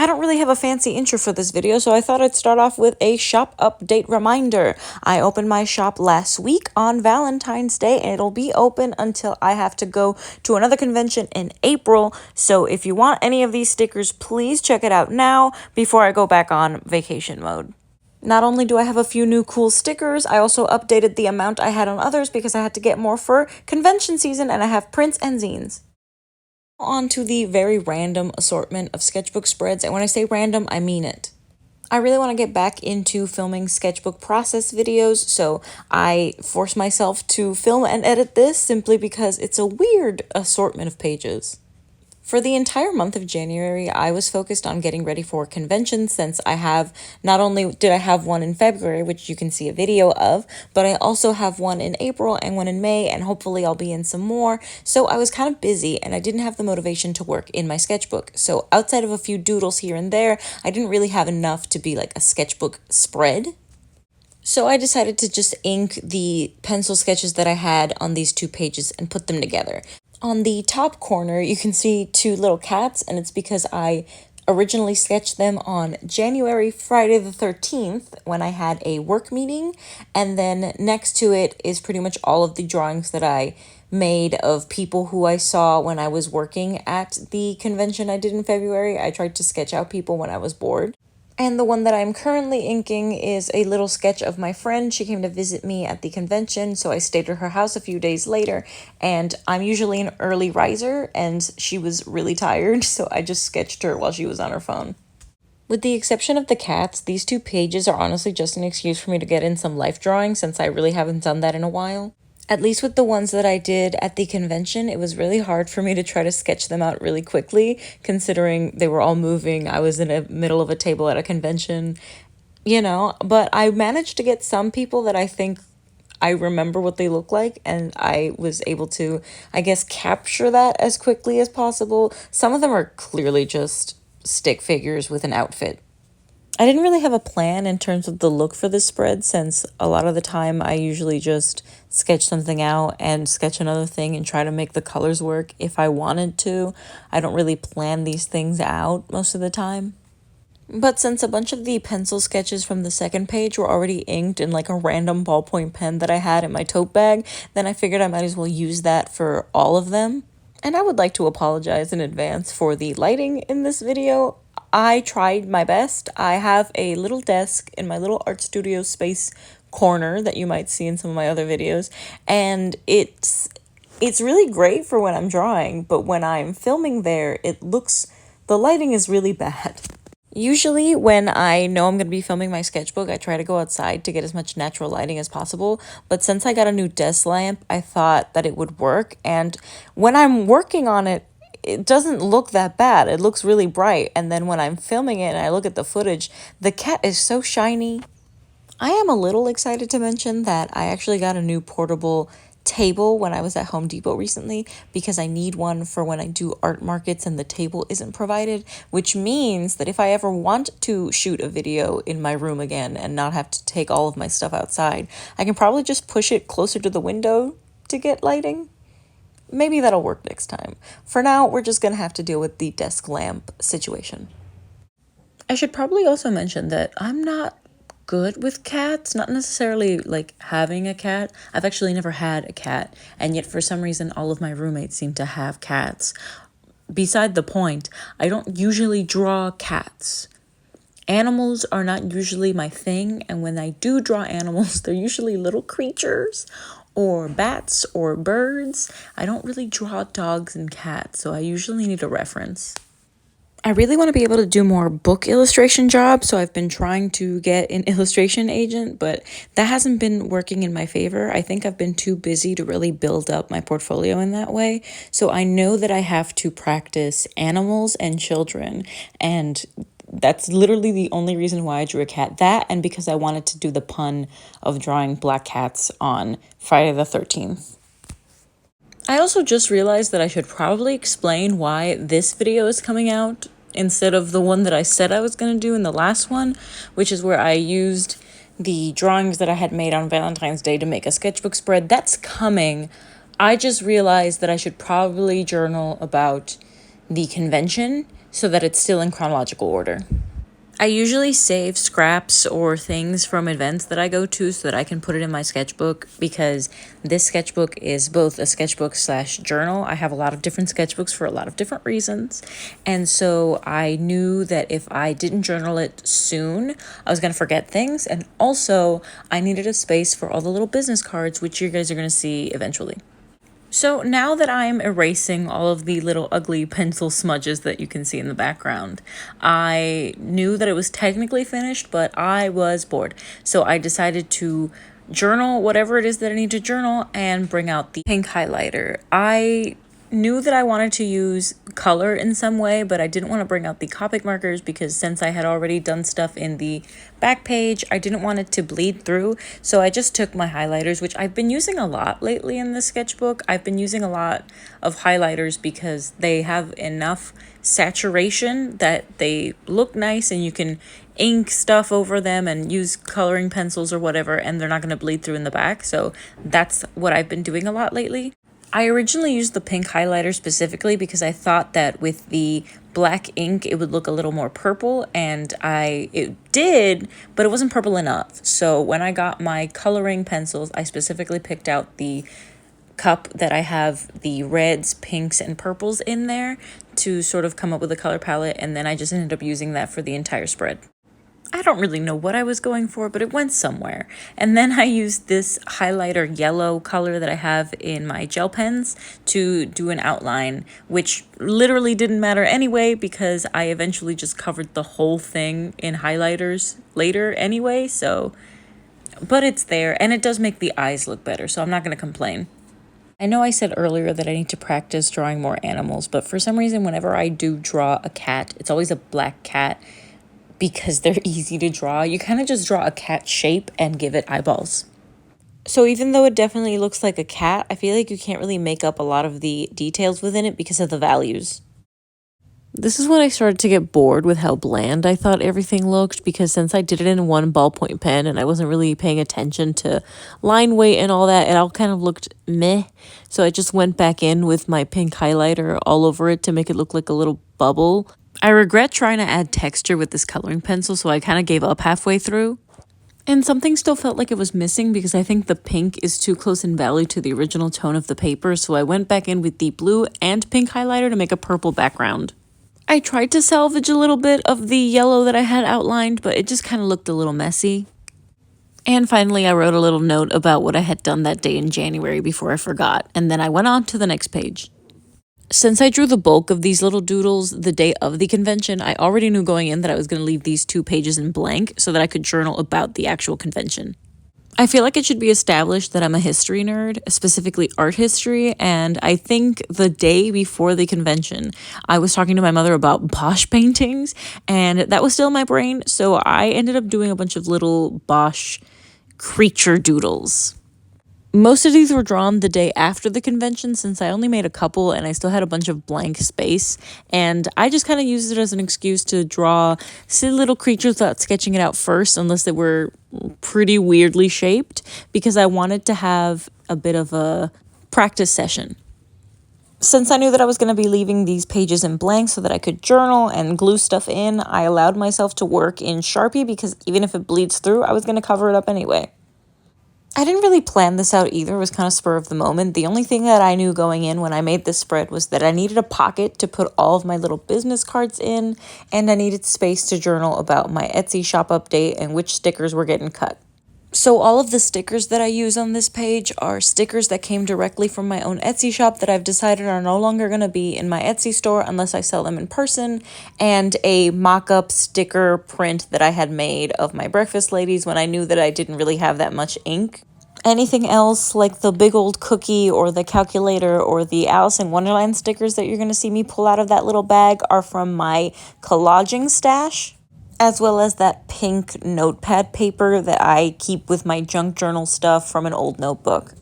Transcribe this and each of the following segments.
don't really have a fancy intro for this video, so I thought I'd start off with a shop update reminder. I opened my shop last week on Valentine's Day, and it'll be open until I have to go to another convention in April. So if you want any of these stickers, please check it out now before I go back on vacation mode. Not only do I have a few new cool stickers, I also updated the amount I had on others because I had to get more for convention season, and I have prints and zines. On to the very random assortment of sketchbook spreads, and when I say random, I mean it. I really want to get back into filming sketchbook process videos, so I force myself to film and edit this simply because it's a weird assortment of pages. For the entire month of January, I was focused on getting ready for conventions since not only did I have one in February, which you can see a video of, but I also have one in April and one in May, and hopefully I'll be in some more. So I was kind of busy and I didn't have the motivation to work in my sketchbook. So outside of a few doodles here and there, I didn't really have enough to be like a sketchbook spread. So I decided to just ink the pencil sketches that I had on these two pages and put them together. On the top corner, you can see two little cats, and it's because I originally sketched them on Friday the 13th, when I had a work meeting, and then next to it is pretty much all of the drawings that I made of people who I saw when I was working at the convention I did in February. I tried to sketch out people when I was bored. And the one that I'm currently inking is a little sketch of my friend. She came to visit me at the convention, so I stayed at her house a few days later, and I'm usually an early riser, and she was really tired, so I just sketched her while she was on her phone. With the exception of the cats, these two pages are honestly just an excuse for me to get in some life drawing since I really haven't done that in a while. At least with the ones that I did at the convention, it was really hard for me to try to sketch them out really quickly, considering they were all moving. I was in the middle of a table at a convention, but I managed to get some people that I think I remember what they look like, and I was able to, I guess, capture that as quickly as possible. Some of them are clearly just stick figures with an outfit. I didn't really have a plan in terms of the look for this spread, since a lot of the time I usually just sketch something out and sketch another thing and try to make the colors work if I wanted to. I don't really plan these things out most of the time. But since a bunch of the pencil sketches from the second page were already inked in like a random ballpoint pen that I had in my tote bag, then I figured I might as well use that for all of them. And I would like to apologize in advance for the lighting in this video. I tried my best. I have a little desk in my little art studio space corner that you might see in some of my other videos, and it's really great for when I'm drawing, but when I'm filming there, the lighting is really bad. Usually when I know I'm going to be filming my sketchbook, I try to go outside to get as much natural lighting as possible, but since I got a new desk lamp, I thought that it would work, and when I'm working on it, it doesn't look that bad. It looks really bright, and then when I'm filming it and I look at the footage, the cat is so shiny. I am a little excited to mention that I actually got a new portable table when I was at Home Depot recently, because I need one for when I do art markets and the table isn't provided, which means that if I ever want to shoot a video in my room again and not have to take all of my stuff outside, I can probably just push it closer to the window to get lighting. Maybe that'll work next time. For now, we're just gonna have to deal with the desk lamp situation. I should probably also mention that I'm not good with cats, not necessarily like having a cat. I've actually never had a cat, and yet for some reason all of my roommates seem to have cats. Beside the point, I don't usually draw cats. Animals are not usually my thing, and when I do draw animals, they're usually little creatures or bats or birds. I don't really draw dogs and cats, so I usually need a reference. I really want to be able to do more book illustration jobs, so I've been trying to get an illustration agent, but that hasn't been working in my favor. I think I've been too busy to really build up my portfolio in that way. So I know that I have to practice animals and children, and that's literally the only reason why I drew a cat. That, and because I wanted to do the pun of drawing black cats on Friday the 13th. I also just realized that I should probably explain why this video is coming out instead of the one that I said I was going to do in the last one, which is where I used the drawings that I had made on Valentine's Day to make a sketchbook spread. That's coming. I just realized that I should probably journal about the convention. so that it's still in chronological order. I usually save scraps or things from events that I go to so that I can put it in my sketchbook, because this sketchbook is both a sketchbook / journal. I have a lot of different sketchbooks for a lot of different reasons. And so I knew that if I didn't journal it soon, I was going to forget things. And also I needed a space for all the little business cards, which you guys are going to see eventually. So now that I'm erasing all of the little ugly pencil smudges that you can see in the background, I knew that it was technically finished, but I was bored. So I decided to journal whatever it is that I need to journal and bring out the pink highlighter. I knew that I wanted to use color in some way, but I didn't want to bring out the Copic markers because since I had already done stuff in the back page, I didn't want it to bleed through. So I just took my highlighters, which I've been using a lot lately in the sketchbook. I've been using a lot of highlighters because they have enough saturation that they look nice and you can ink stuff over them and use coloring pencils or whatever, and they're not going to bleed through in the back. So that's what I've been doing a lot lately. I originally used the pink highlighter specifically because I thought that with the black ink it would look a little more purple, and it did, but it wasn't purple enough. So when I got my coloring pencils, I specifically picked out the cup that I have the reds, pinks, and purples in there to sort of come up with a color palette, and then I just ended up using that for the entire spread. I don't really know what I was going for, but it went somewhere. And then I used this highlighter yellow color that I have in my gel pens to do an outline, which literally didn't matter anyway because I eventually just covered the whole thing in highlighters later anyway. So, but it's there, and it does make the eyes look better, so I'm not going to complain. I know I said earlier that I need to practice drawing more animals, but for some reason, whenever I do draw a cat, it's always a black cat, because they're easy to draw. You kind of just draw a cat shape and give it eyeballs. So even though it definitely looks like a cat, I feel like you can't really make up a lot of the details within it because of the values. This is when I started to get bored with how bland I thought everything looked, because since I did it in one ballpoint pen and I wasn't really paying attention to line weight and all that, it all kind of looked meh. So I just went back in with my pink highlighter all over it to make it look like a little bubble. I regret trying to add texture with this coloring pencil, so I kind of gave up halfway through. And something still felt like it was missing because I think the pink is too close in value to the original tone of the paper, so I went back in with deep blue and pink highlighter to make a purple background. I tried to salvage a little bit of the yellow that I had outlined, but it just kind of looked a little messy. And finally, I wrote a little note about what I had done that day in January before I forgot, and then I went on to the next page. Since I drew the bulk of these little doodles the day of the convention, I already knew going in that I was going to leave these 2 pages in blank so that I could journal about the actual convention. I feel like it should be established that I'm a history nerd, specifically art history, and I think the day before the convention, I was talking to my mother about Bosch paintings, and that was still in my brain, so I ended up doing a bunch of little Bosch creature doodles. Most of these were drawn the day after the convention since I only made a couple and I still had a bunch of blank space, and I just kind of used it as an excuse to draw silly little creatures without sketching it out first unless they were pretty weirdly shaped, because I wanted to have a bit of a practice session. Since I knew that I was going to be leaving these pages in blank so that I could journal and glue stuff in, I allowed myself to work in Sharpie because even if it bleeds through, I was going to cover it up anyway. I didn't really plan this out either. It was kind of spur of the moment. The only thing that I knew going in when I made this spread was that I needed a pocket to put all of my little business cards in, and I needed space to journal about my Etsy shop update and which stickers were getting cut. So all of the stickers that I use on this page are stickers that came directly from my own Etsy shop that I've decided are no longer going to be in my Etsy store unless I sell them in person, and a mock-up sticker print that I had made of my breakfast ladies when I knew that I didn't really have that much ink. Anything else, like the big old cookie or the calculator or the Alice in Wonderland stickers that you're going to see me pull out of that little bag, are from my collaging stash, as well as that pink notepad paper that I keep with my junk journal stuff from an old notebook.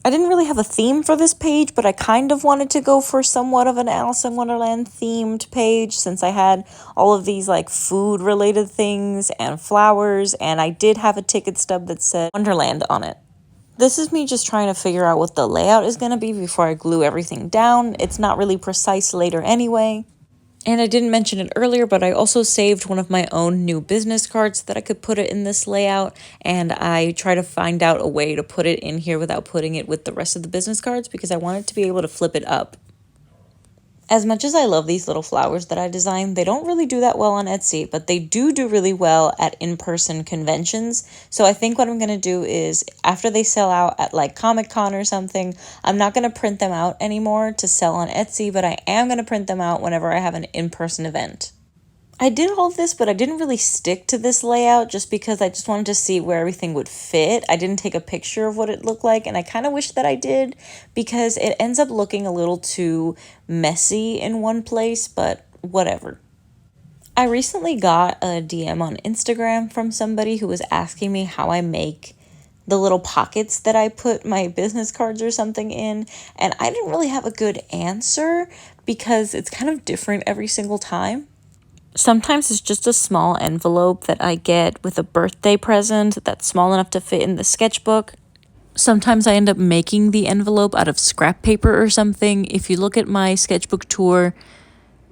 I didn't really have a theme for this page, but I kind of wanted to go for somewhat of an Alice in Wonderland themed page since I had all of these like food related things and flowers, and I did have a ticket stub that said Wonderland on it. This is me just trying to figure out what the layout is going to be before I glue everything down. It's not really precise later anyway. And I didn't mention it earlier, but I also saved one of my own new business cards so that I could put it in this layout. And I try to find out a way to put it in here without putting it with the rest of the business cards because I wanted to be able to flip it up. As much as I love these little flowers that I designed, they don't really do that well on Etsy, but they do really well at in-person conventions. So I think what I'm going to do is, after they sell out at like Comic-Con or something, I'm not going to print them out anymore to sell on Etsy, but I am going to print them out whenever I have an in-person event. I did all of this, but I didn't really stick to this layout just because I just wanted to see where everything would fit. I didn't take a picture of what it looked like, and I kind of wish that I did because it ends up looking a little too messy in one place, but whatever. I recently got a DM on Instagram from somebody who was asking me how I make the little pockets that I put my business cards or something in, and I didn't really have a good answer because it's kind of different every single time. Sometimes it's just a small envelope that I get with a birthday present that's small enough to fit in the sketchbook. Sometimes I end up making the envelope out of scrap paper or something. If you look at my sketchbook tour,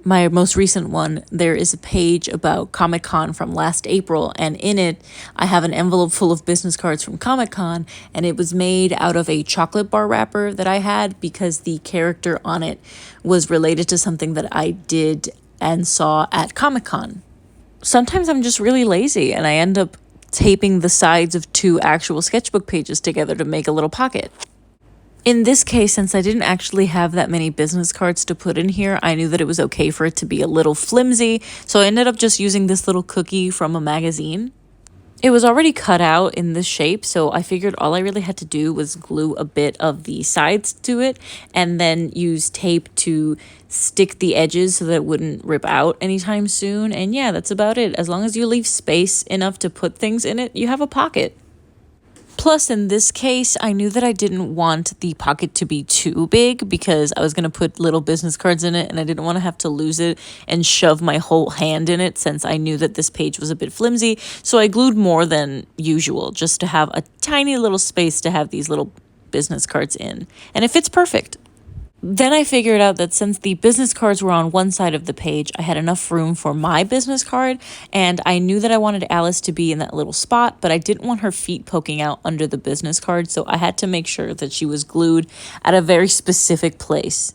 my most recent one, there is a page about Comic-Con from last April, and in it, I have an envelope full of business cards from Comic-Con, and it was made out of a chocolate bar wrapper that I had because the character on it was related to something that I did and saw at Comic-Con. Sometimes I'm just really lazy and I end up taping the sides of 2 actual sketchbook pages together to make a little pocket. In this case, since I didn't actually have that many business cards to put in here, I knew that it was okay for it to be a little flimsy, so I ended up just using this little cookie from a magazine. It was already cut out in this shape, so I figured all I really had to do was glue a bit of the sides to it and then use tape to stick the edges so that it wouldn't rip out anytime soon. And yeah, that's about it. As long as you leave space enough to put things in it, you have a pocket. Plus, in this case, I knew that I didn't want the pocket to be too big because I was going to put little business cards in it and I didn't want to have to lose it and shove my whole hand in it since I knew that this page was a bit flimsy. So I glued more than usual just to have a tiny little space to have these little business cards in. And it fits perfect. Then I figured out that since the business cards were on one side of the page, I had enough room for my business card, and I knew that I wanted Alice to be in that little spot, but I didn't want her feet poking out under the business card, so I had to make sure that she was glued at a very specific place.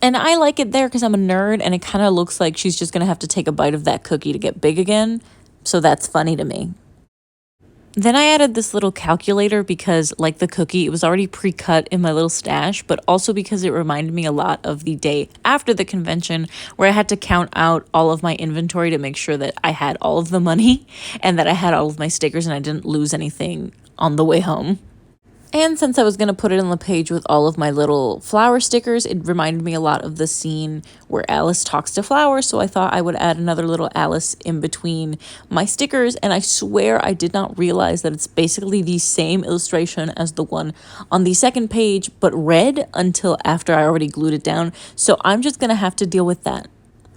And I like it there because I'm a nerd, and it kind of looks like she's just going to have to take a bite of that cookie to get big again, so that's funny to me. Then I added this little calculator because, like the cookie, it was already pre-cut in my little stash, but also because it reminded me a lot of the day after the convention where I had to count out all of my inventory to make sure that I had all of the money and that I had all of my stickers and I didn't lose anything on the way home. And since I was going to put it on the page with all of my little flower stickers, it reminded me a lot of the scene where Alice talks to flowers, so I thought I would add another little Alice in between my stickers, and I swear I did not realize that it's basically the same illustration as the one on the second page, but red until after I already glued it down, so I'm just going to have to deal with that.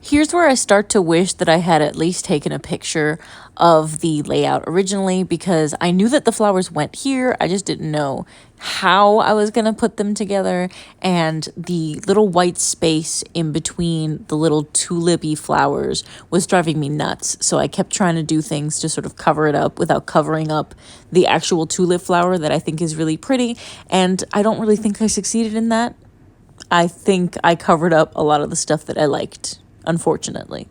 Here's where I start to wish that I had at least taken a picture of the layout originally because I knew that the flowers went here. I just didn't know how I was going to put them together, and the little white space in between the little tulipy flowers was driving me nuts. So I kept trying to do things to sort of cover it up without covering up the actual tulip flower that I think is really pretty, and I don't really think I succeeded in that. I think I covered up a lot of the stuff that I liked, unfortunately.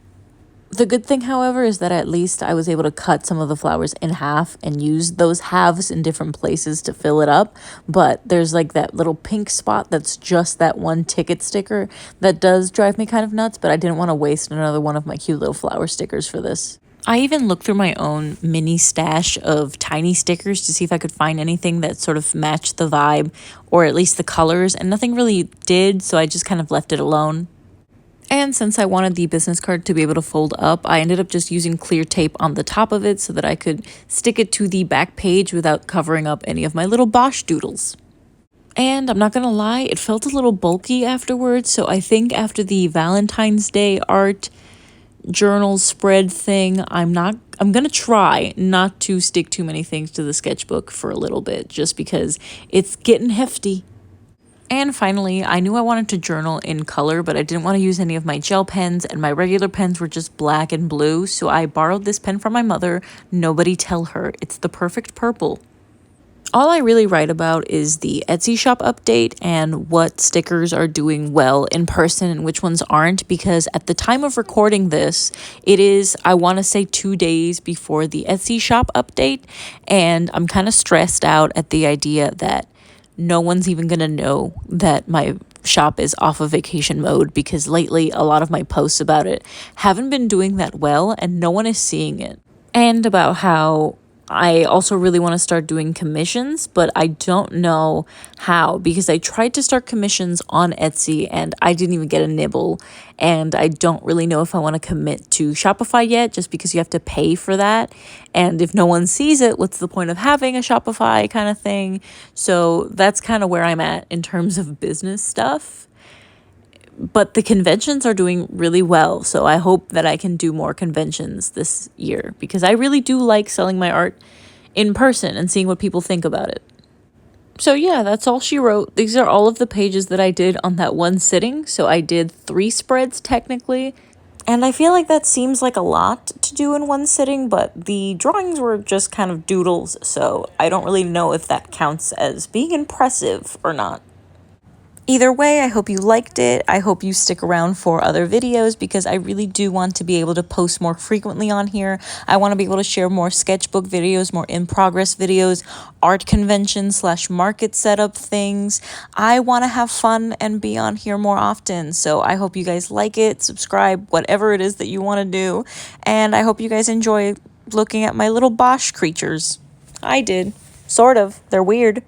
The good thing, however, is that at least I was able to cut some of the flowers in half and use those halves in different places to fill it up. But there's like that little pink spot that's just that one ticket sticker that does drive me kind of nuts, but I didn't want to waste another one of my cute little flower stickers for this. I even looked through my own mini stash of tiny stickers to see if I could find anything that sort of matched the vibe or at least the colors, and nothing really did, so I just kind of left it alone. And since I wanted the business card to be able to fold up, I ended up just using clear tape on the top of it so that I could stick it to the back page without covering up any of my little Bosch doodles. And I'm not gonna lie, it felt a little bulky afterwards, so I think after the Valentine's Day art journal spread thing, I'm gonna try not to stick too many things to the sketchbook for a little bit, just because it's getting hefty. And finally, I knew I wanted to journal in color, but I didn't want to use any of my gel pens, and my regular pens were just black and blue, so I borrowed this pen from my mother. Nobody tell her, it's the perfect purple. All I really write about is the Etsy shop update and what stickers are doing well in person and which ones aren't, because at the time of recording this, it is, I want to say, 2 days before the Etsy shop update, and I'm kind of stressed out at the idea that no one's even going to know that my shop is off of vacation mode, because lately a lot of my posts about it haven't been doing that well and no one is seeing it. And about how I also really want to start doing commissions, but I don't know how, because I tried to start commissions on Etsy and I didn't even get a nibble. And I don't really know if I want to commit to Shopify yet, just because you have to pay for that. And if no one sees it, what's the point of having a Shopify kind of thing? So that's kind of where I'm at in terms of business stuff. But the conventions are doing really well, so I hope that I can do more conventions this year, because I really do like selling my art in person and seeing what people think about it. So yeah, that's all she wrote. These are all of the pages that I did on that one sitting, so I did 3 spreads technically. And I feel like that seems like a lot to do in one sitting, but the drawings were just kind of doodles, so I don't really know if that counts as being impressive or not. Either way, I hope you liked it. I hope you stick around for other videos, because I really do want to be able to post more frequently on here. I want to be able to share more sketchbook videos, more in-progress videos, art convention / market setup things. I want to have fun and be on here more often. So I hope you guys like it, subscribe, whatever it is that you want to do. And I hope you guys enjoy looking at my little Bosch creatures. I did. Sort of. They're weird.